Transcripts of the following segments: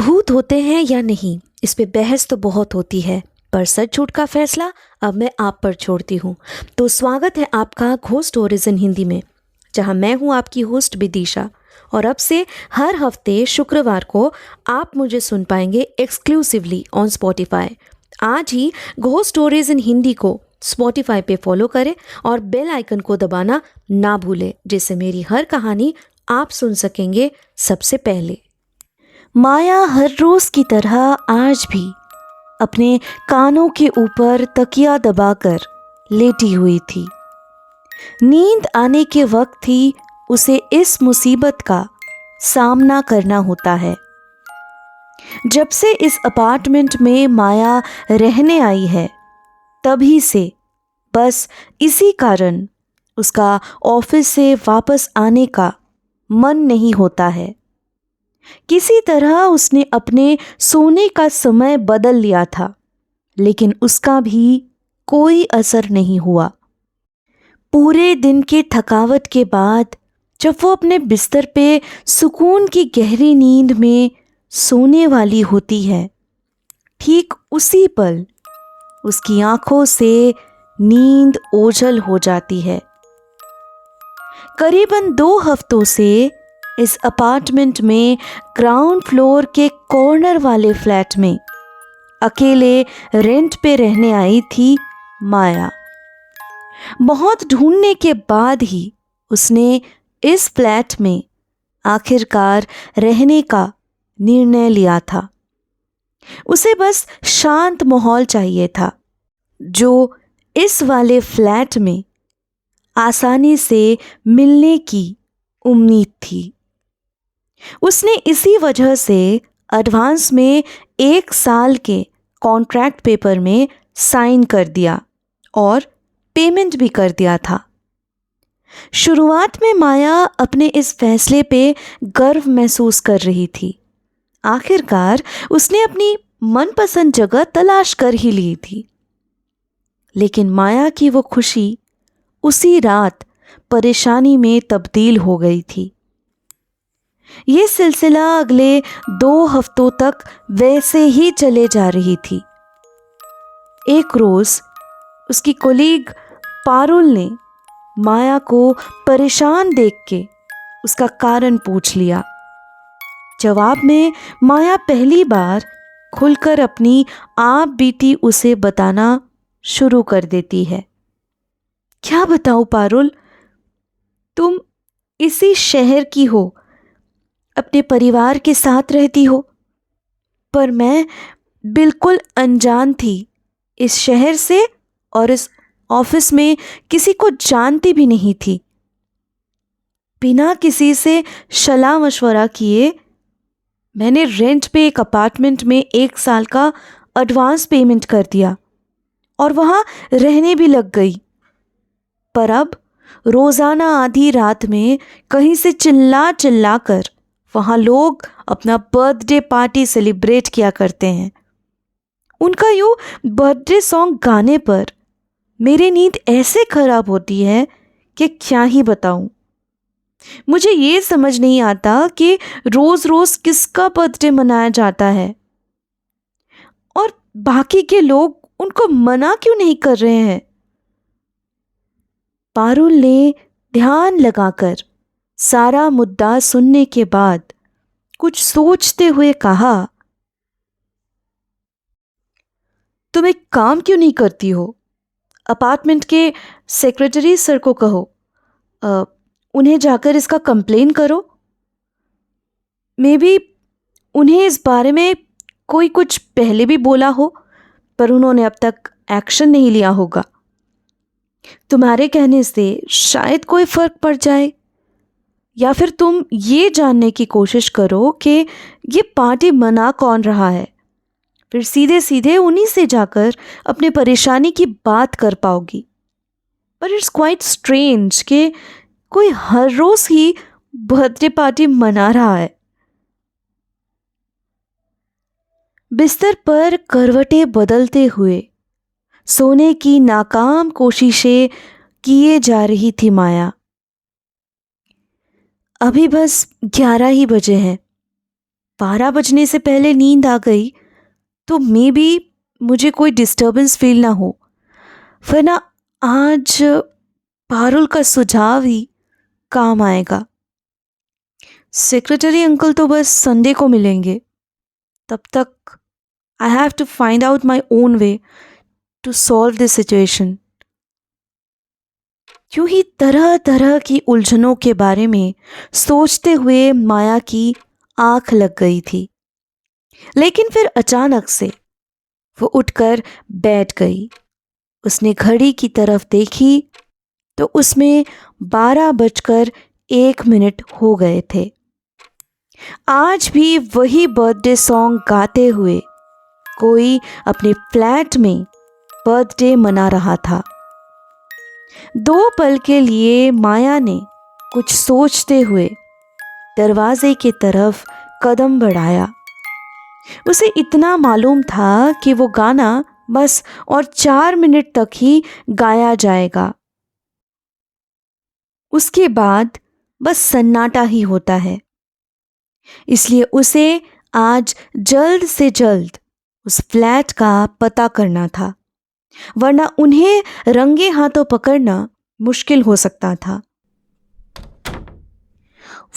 भूत होते हैं या नहीं, इस पे बहस तो बहुत होती है, पर सच झूठ का फैसला अब मैं आप पर छोड़ती हूँ। तो स्वागत है आपका घोस्ट स्टोरीज इन हिंदी में, जहाँ मैं हूँ आपकी होस्ट विदिशा। और अब से हर हफ्ते शुक्रवार को आप मुझे सुन पाएंगे एक्सक्लूसिवली ऑन स्पॉटिफाई। आज ही घोस्ट स्टोरीज इन हिंदी को स्पॉटिफाई पे फॉलो करें और बेल आइकन को दबाना ना भूलें, जिससे मेरी हर कहानी आप सुन सकेंगे सबसे पहले। माया हर रोज की तरह आज भी अपने कानों के ऊपर तकिया दबाकर लेटी हुई थी। नींद आने के वक्त ही उसे इस मुसीबत का सामना करना होता है। जब से इस अपार्टमेंट में माया रहने आई है, तभी से बस इसी कारण उसका ऑफिस से वापस आने का मन नहीं होता है। किसी तरह उसने अपने सोने का समय बदल लिया था, लेकिन उसका भी कोई असर नहीं हुआ। पूरे दिन के थकावट के बाद जब वो अपने बिस्तर पे सुकून की गहरी नींद में सोने वाली होती है, ठीक उसी पल उसकी आंखों से नींद ओझल हो जाती है। करीबन 2 हफ्तों से इस अपार्टमेंट में ग्राउंड फ्लोर के कॉर्नर वाले फ्लैट में अकेले रेंट पे रहने आई थी माया। बहुत ढूंढने के बाद ही उसने इस फ्लैट में आखिरकार रहने का निर्णय लिया था। उसे बस शांत माहौल चाहिए था, जो इस वाले फ्लैट में आसानी से मिलने की उम्मीद थी। उसने इसी वजह से एडवांस में 1 साल के कॉन्ट्रैक्ट पेपर में साइन कर दिया और पेमेंट भी कर दिया था। शुरुआत में माया अपने इस फैसले पे गर्व महसूस कर रही थी। आखिरकार उसने अपनी मनपसंद जगह तलाश कर ही ली थी। लेकिन माया की वो खुशी उसी रात परेशानी में तब्दील हो गई थी। ये सिलसिला अगले 2 हफ्तों तक वैसे ही चले जा रही थी। एक रोज उसकी कोलीग पारुल ने माया को परेशान देख के उसका कारण पूछ लिया। जवाब में माया पहली बार खुलकर अपनी आप बीती उसे बताना शुरू कर देती है। क्या बताऊं पारुल, तुम इसी शहर की हो, अपने परिवार के साथ रहती हो, पर मैं बिल्कुल अनजान थी इस शहर से और इस ऑफिस में किसी को जानती भी नहीं थी। बिना किसी से सलाह मशवरा किए मैंने रेंट पे एक अपार्टमेंट में 1 साल का एडवांस पेमेंट कर दिया और वहां रहने भी लग गई। पर अब रोजाना आधी रात में कहीं से चिल्ला चिल्ला कर वहां लोग अपना बर्थडे पार्टी सेलिब्रेट किया करते हैं। उनका यूं बर्थडे सॉन्ग गाने पर मेरी नींद ऐसे खराब होती है कि क्या ही बताऊं। मुझे ये समझ नहीं आता कि रोज रोज किसका बर्थडे मनाया जाता है और बाकी के लोग उनको मना क्यों नहीं कर रहे हैं। पारुल ने ध्यान लगाकर सारा मुद्दा सुनने के बाद कुछ सोचते हुए कहा, तुम एक काम क्यों नहीं करती हो? अपार्टमेंट के सेक्रेटरी सर को कहो, उन्हें जाकर इसका कंप्लेन करो। मे बी उन्हें इस बारे में कोई कुछ पहले भी बोला हो, पर उन्होंने अब तक एक्शन नहीं लिया होगा। तुम्हारे कहने से शायद कोई फर्क पड़ जाए। या फिर तुम ये जानने की कोशिश करो कि ये पार्टी मना कौन रहा है, फिर सीधे सीधे उन्हीं से जाकर अपने परेशानी की बात कर पाओगी। पर इट्स क्वाइट स्ट्रेंज कि कोई हर रोज ही बर्थडे पार्टी मना रहा है। बिस्तर पर करवटें बदलते हुए सोने की नाकाम कोशिशें किए जा रही थी माया। अभी बस 11 ही बजे हैं। 12 बजने से पहले नींद आ गई तो मे बी मुझे कोई डिस्टर्बेंस फील ना हो, वरना आज पारुल का सुझाव ही काम आएगा। सेक्रेटरी अंकल तो बस संडे को मिलेंगे, तब तक I have to find out my own way to solve this situation. यूं ही तरह तरह की उलझनों के बारे में सोचते हुए माया की आंख लग गई थी, लेकिन फिर अचानक से वो उठकर बैठ गई। उसने घड़ी की तरफ देखी तो उसमें 12:01 हो गए थे। आज भी वही बर्थडे सॉन्ग गाते हुए कोई अपने फ्लैट में बर्थडे मना रहा था। 2 पल के लिए माया ने कुछ सोचते हुए दरवाजे की तरफ कदम बढ़ाया। उसे इतना मालूम था कि वो गाना बस और 4 मिनट तक ही गाया जाएगा, उसके बाद बस सन्नाटा ही होता है। इसलिए उसे आज जल्द से जल्द उस फ्लैट का पता करना था, वरना उन्हें रंगे हाथों पकड़ना मुश्किल हो सकता था।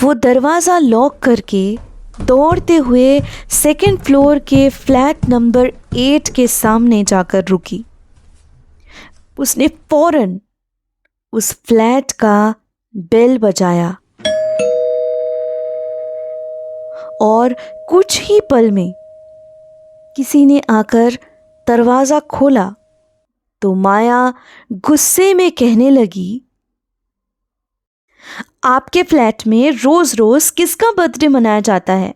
वो दरवाज़ा लॉक करके दौड़ते हुए सेकंड फ्लोर के फ्लैट नंबर 8 के सामने जाकर रुकी। उसने फौरन उस फ्लैट का बेल बजाया और कुछ ही पल में किसी ने आकर दरवाज़ा खोला तो माया गुस्से में कहने लगी, आपके फ्लैट में रोज रोज किसका बर्थडे मनाया जाता है?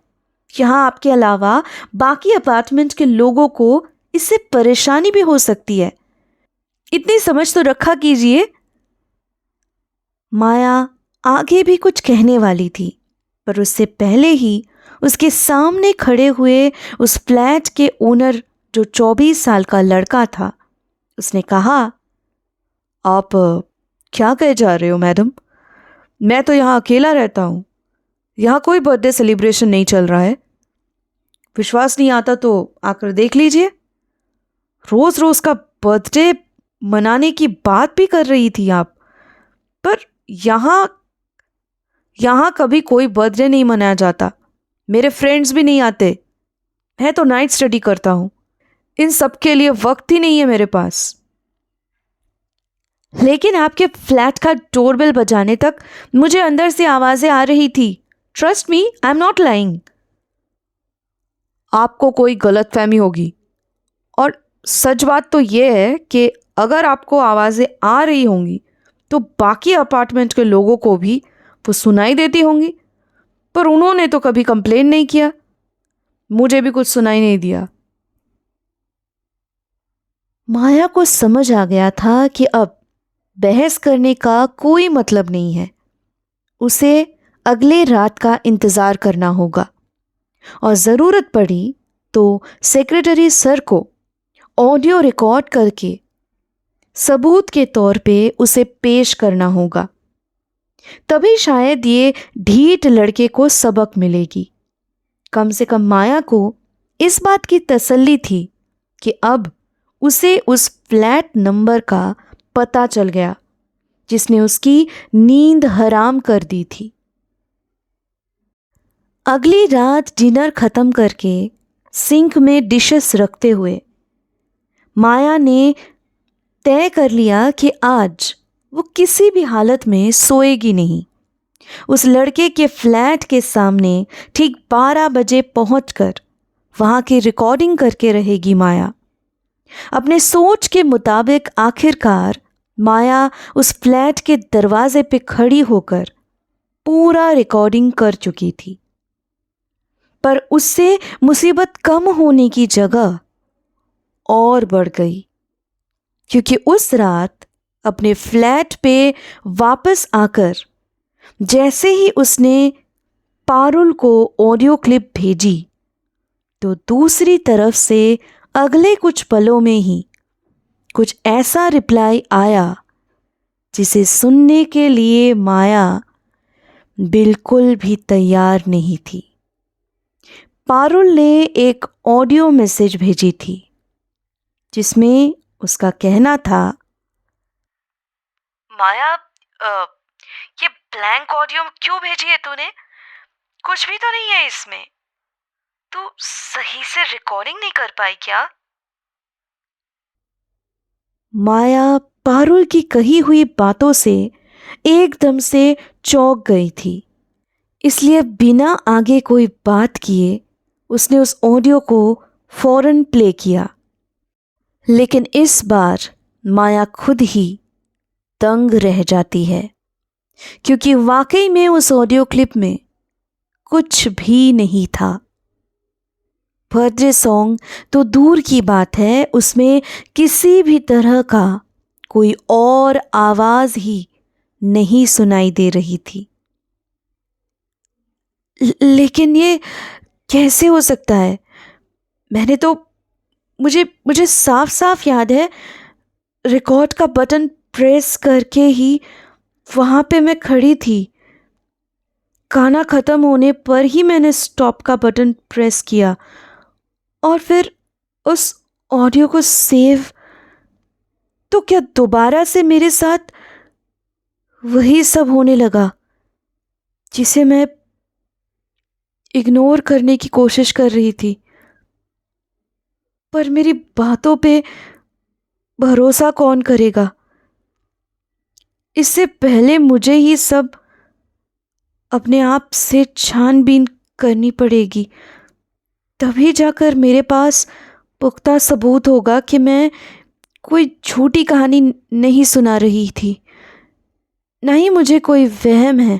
यहाँ आपके अलावा बाकी अपार्टमेंट के लोगों को इससे परेशानी भी हो सकती है, इतनी समझ तो रखा कीजिए। माया आगे भी कुछ कहने वाली थी, पर उससे पहले ही उसके सामने खड़े हुए उस फ्लैट के ओनर, जो 24 साल का लड़का था, उसने कहा, आप क्या कहे जा रहे हो मैडम? मैं तो यहाँ अकेला रहता हूँ, यहाँ कोई बर्थडे सेलिब्रेशन नहीं चल रहा है। विश्वास नहीं आता तो आकर देख लीजिए। रोज रोज का बर्थडे मनाने की बात भी कर रही थी आप, पर यहाँ कभी कोई बर्थडे नहीं मनाया जाता। मेरे फ्रेंड्स भी नहीं आते। मैं तो नाइट स्टडी करता हूँ, इन सब के लिए वक्त ही नहीं है मेरे पास। लेकिन आपके फ्लैट का डोरबेल बजाने तक मुझे अंदर से आवाजें आ रही थी। Trust me, I am not lying. आपको कोई गलतफहमी होगी, और सच बात तो यह है कि अगर आपको आवाजें आ रही होंगी तो बाकी अपार्टमेंट के लोगों को भी वो सुनाई देती होंगी, पर उन्होंने तो कभी कंप्लेन नहीं किया। मुझे भी कुछ सुनाई नहीं दिया। माया को समझ आ गया था कि अब बहस करने का कोई मतलब नहीं है। उसे अगले रात का इंतज़ार करना होगा और ज़रूरत पड़ी तो सेक्रेटरी सर को ऑडियो रिकॉर्ड करके सबूत के तौर पे उसे पेश करना होगा। तभी शायद ये ढीठ लड़के को सबक मिलेगी। कम से कम माया को इस बात की तसल्ली थी कि अब उसे उस फ्लैट नंबर का पता चल गया जिसने उसकी नींद हराम कर दी थी। अगली रात डिनर खत्म करके सिंक में डिशेस रखते हुए माया ने तय कर लिया कि आज वो किसी भी हालत में सोएगी नहीं। उस लड़के के फ्लैट के सामने ठीक 12 बजे पहुंचकर वहां की रिकॉर्डिंग करके रहेगी माया। अपने सोच के मुताबिक आखिरकार माया उस फ्लैट के दरवाजे पे खड़ी होकर पूरा रिकॉर्डिंग कर चुकी थी, पर उससे मुसीबत कम होने की जगह और बढ़ गई, क्योंकि उस रात अपने फ्लैट पे वापस आकर जैसे ही उसने पारुल को ऑडियो क्लिप भेजी तो दूसरी तरफ से अगले कुछ पलों में ही कुछ ऐसा रिप्लाई आया जिसे सुनने के लिए माया बिल्कुल भी तैयार नहीं थी। पारुल ने एक ऑडियो मैसेज भेजी थी जिसमें उसका कहना था, माया, ये ब्लैंक ऑडियो क्यों भेजी है तूने? कुछ भी तो नहीं है इसमें। तू सही से रिकॉर्डिंग नहीं कर पाई क्या? माया पारुल की कही हुई बातों से एकदम से चौंक गई थी, इसलिए बिना आगे कोई बात किए उसने उस ऑडियो को फौरन प्ले किया। लेकिन इस बार माया खुद ही दंग रह जाती है, क्योंकि वाकई में उस ऑडियो क्लिप में कुछ भी नहीं था। बर्थडे सॉन्ग तो दूर की बात है, उसमें किसी भी तरह का कोई और आवाज ही नहीं सुनाई दे रही थी। लेकिन ये कैसे हो सकता है? मैंने तो मुझे मुझे साफ साफ याद है, रिकॉर्ड का बटन प्रेस करके ही वहां पे मैं खड़ी थी। गाना खत्म होने पर ही मैंने स्टॉप का बटन प्रेस किया और फिर उस ऑडियो को सेव। तो क्या दोबारा से मेरे साथ वही सब होने लगा जिसे मैं इग्नोर करने की कोशिश कर रही थी? पर मेरी बातों पे भरोसा कौन करेगा? इससे पहले मुझे ही सब अपने आप से छानबीन करनी पड़ेगी, तभी जाकर मेरे पास पुख्ता सबूत होगा कि मैं कोई झूठी कहानी नहीं सुना रही थी, ना ही मुझे कोई वहम है।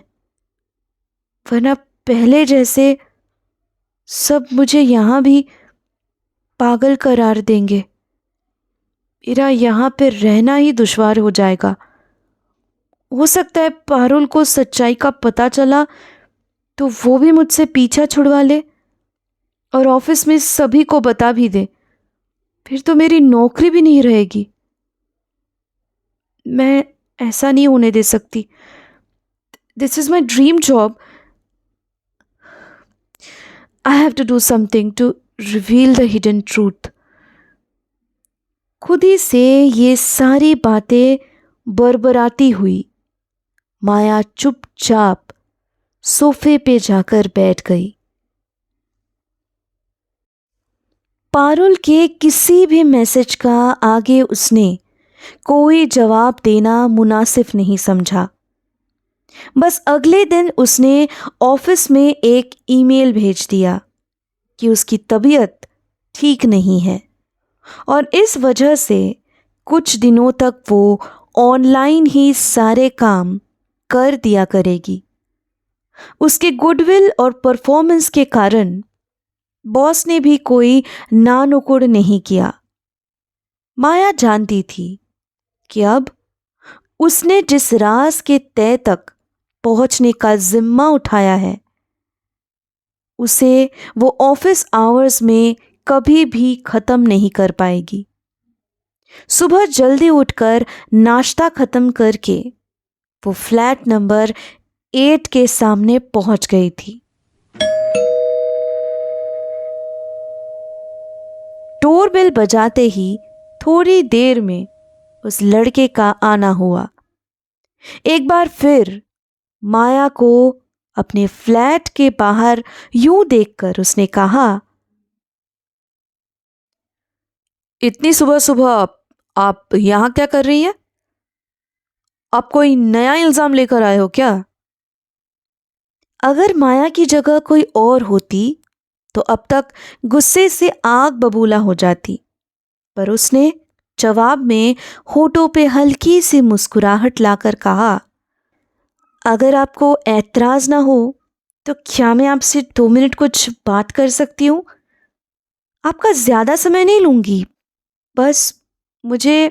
वरना पहले जैसे सब मुझे यहाँ भी पागल करार देंगे। मेरा यहाँ पे रहना ही दुश्वार हो जाएगा। हो सकता है पारुल को सच्चाई का पता चला तो वो भी मुझसे पीछा छुड़वा ले और ऑफिस में सभी को बता भी दे। फिर तो मेरी नौकरी भी नहीं रहेगी। मैं ऐसा नहीं होने दे सकती। This is my dream job. I have to do something to reveal the hidden truth. खुद ही से ये सारी बातें बरबराती हुई माया चुपचाप सोफे पे जाकर बैठ गई। पारुल के किसी भी मैसेज का आगे उसने कोई जवाब देना मुनासिब नहीं समझा। बस अगले दिन उसने ऑफिस में एक ईमेल भेज दिया कि उसकी तबीयत ठीक नहीं है और इस वजह से कुछ दिनों तक वो ऑनलाइन ही सारे काम कर दिया करेगी। उसके गुडविल और परफॉर्मेंस के कारण बॉस ने भी कोई नानुकुड़ नहीं किया। माया जानती थी कि अब उसने जिस राज के तय तक पहुंचने का जिम्मा उठाया है, उसे वो ऑफिस आवर्स में कभी भी खत्म नहीं कर पाएगी। सुबह जल्दी उठकर नाश्ता खत्म करके वो फ्लैट नंबर 8 के सामने पहुंच गई थी। डोरबेल बजाते ही थोड़ी देर में उस लड़के का आना हुआ। एक बार फिर माया को अपने फ्लैट के बाहर यूं देखकर उसने कहा, इतनी सुबह सुबह आप यहां क्या कर रही हैं? आप कोई नया इल्जाम लेकर आए हो क्या? अगर माया की जगह कोई और होती तो अब तक गुस्से से आग बबूला हो जाती, पर उसने जवाब में होठों पे हल्की सी मुस्कुराहट लाकर कहा, अगर आपको ऐतराज ना हो तो क्या मैं आपसे 2 मिनट कुछ बात कर सकती हूँ? आपका ज्यादा समय नहीं लूंगी, बस मुझे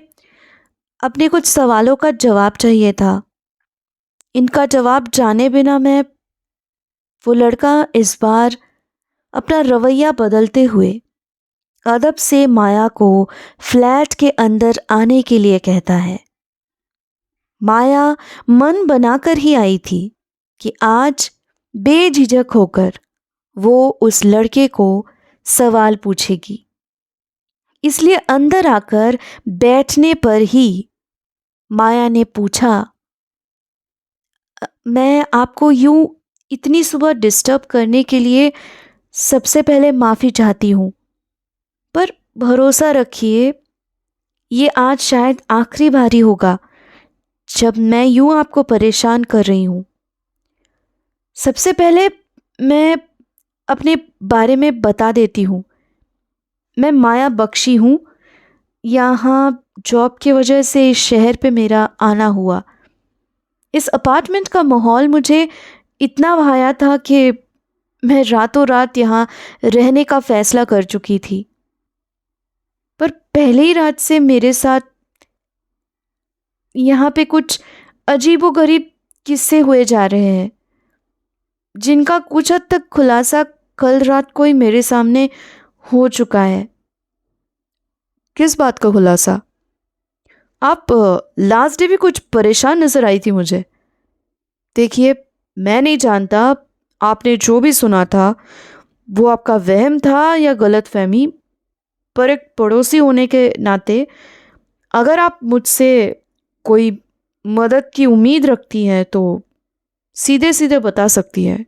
अपने कुछ सवालों का जवाब चाहिए था। इनका जवाब जाने बिना मैं। वो लड़का इस बार अपना रवैया बदलते हुए अदब से माया को फ्लैट के अंदर आने के लिए कहता है। माया मन बनाकर ही आई थी कि आज बेझिझक होकर वो उस लड़के को सवाल पूछेगी। इसलिए अंदर आकर बैठने पर ही माया ने पूछा, मैं आपको यूं इतनी सुबह डिस्टर्ब करने के लिए सबसे पहले माफ़ी चाहती हूँ, पर भरोसा रखिए ये आज शायद आखिरी बारी होगा जब मैं यूं आपको परेशान कर रही हूँ। सबसे पहले मैं अपने बारे में बता देती हूँ। मैं माया बख्शी हूँ। यहाँ जॉब की वजह से इस शहर पे मेरा आना हुआ। इस अपार्टमेंट का माहौल मुझे इतना भाया था कि मैं रातों रात यहाँ रहने का फ़ैसला कर चुकी थी। पर पहले ही रात से मेरे साथ यहाँ पे कुछ अजीबोगरीब किस्से हुए जा रहे हैं, जिनका कुछ हद तक खुलासा कल रात को ही मेरे सामने हो चुका है। किस बात का खुलासा? आप लास्ट डे भी कुछ परेशान नज़र आई थी मुझे। देखिए, मैं नहीं जानता आपने जो भी सुना था वो आपका वहम था या गलतफहमी, पर एक पड़ोसी होने के नाते अगर आप मुझसे कोई मदद की उम्मीद रखती हैं तो सीधे सीधे बता सकती हैं।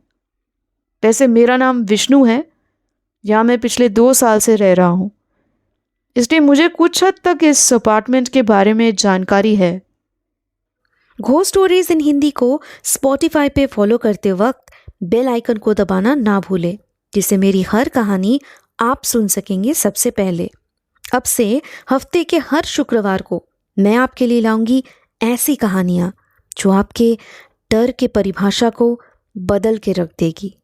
वैसे मेरा नाम विष्णु है, यहाँ मैं पिछले 2 साल से रह रहा हूँ, इसलिए मुझे कुछ हद तक इस अपार्टमेंट के बारे में जानकारी है। घोस्ट स्टोरीज इन हिंदी को स्पॉटिफाई पे फॉलो करते वक्त बेल आइकन को दबाना ना भूलें, जिससे मेरी हर कहानी आप सुन सकेंगे सबसे पहले। अब से हफ्ते के हर शुक्रवार को मैं आपके लिए लाऊंगी ऐसी कहानियाँ जो आपके डर के परिभाषा को बदल के रख देगी।